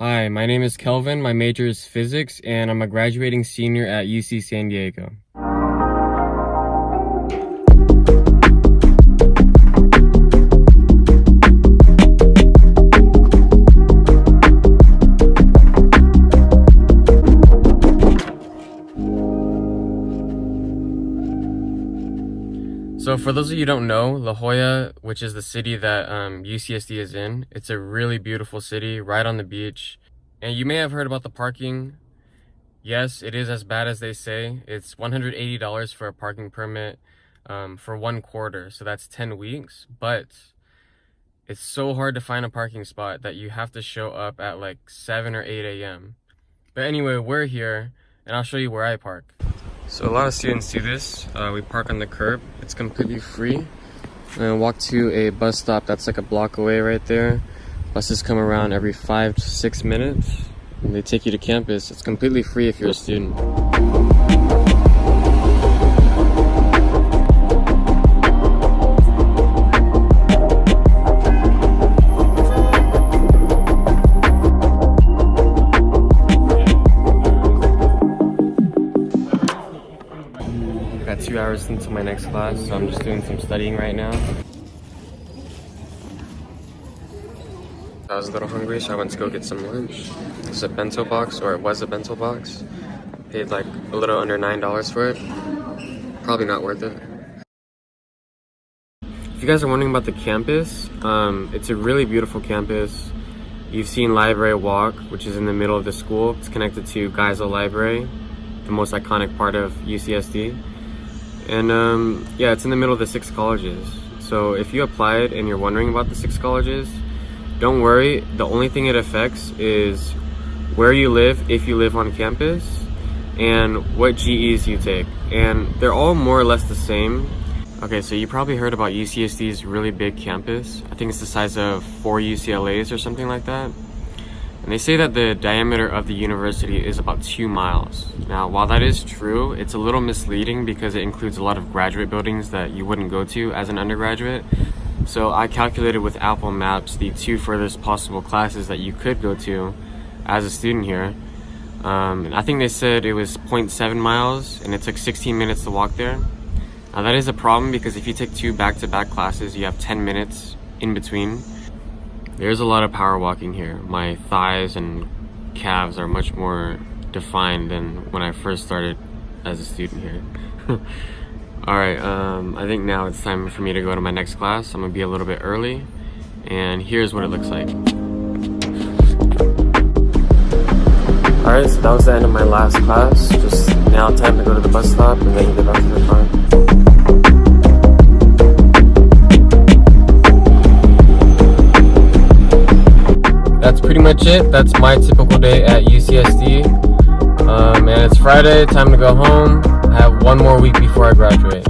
Hi, my name is Kelvin. My major is physics, and I'm a graduating senior at UC San Diego. So for those of you who don't know, La Jolla, which is the city that UCSD is in, it's a really beautiful city right on the beach. And you may have heard about the parking. Yes, it is as bad as they say. It's $180 for a parking permit for 1 quarter, so that's 10 weeks. But it's so hard to find a parking spot that you have to show up at like 7 or 8 a.m. But anyway, we're here, and I'll show you where I park. So a lot of students do this. We park on the curb. It's completely free. And walk to a bus stop that's like a block away right there. Buses come around every 5 to 6 minutes. And they take you to campus. It's completely free if you're a student. Got 2 hours until my next class, so I'm just doing some studying right now. I was a little hungry, so I went to go get some lunch. It's a bento box, or it was a bento box. Paid like a little under $9 for it. Probably not worth it. If you guys are wondering about the campus, it's a really beautiful campus. You've seen Library Walk, which is in the middle of the school. It's connected to Geisel Library, the most iconic part of UCSD. And yeah, it's in the middle of the 6 colleges. So if you applied and you're wondering about the 6 colleges, don't worry. The only thing it affects is where you live, if you live on campus, and what GEs you take. And they're all more or less the same. Okay, so you probably heard about UCSD's really big campus. I think it's the size of 4 UCLAs or something like that. And they say that the diameter of the university is about 2 miles. Now, while that is true, it's a little misleading because it includes a lot of graduate buildings that you wouldn't go to as an undergraduate. So I calculated with Apple Maps the 2 furthest possible classes that you could go to as a student here. And I think they said it was 0.7 miles and it took 16 minutes to walk there. Now that is a problem because if you take 2 back-to-back classes, you have 10 minutes in between. There's a lot of power walking here. My thighs and calves are much more defined than when I first started as a student here. Alright, I think now it's time for me to go to my next class. I'm gonna be a little bit early, and here's what it looks like. Alright, so that was the end of my last class. Just now time to go to the bus stop and then get back to the car. That's pretty much it. That's my typical day at UCSD. And it's Friday, time to go home. I have 1 more week before I graduate.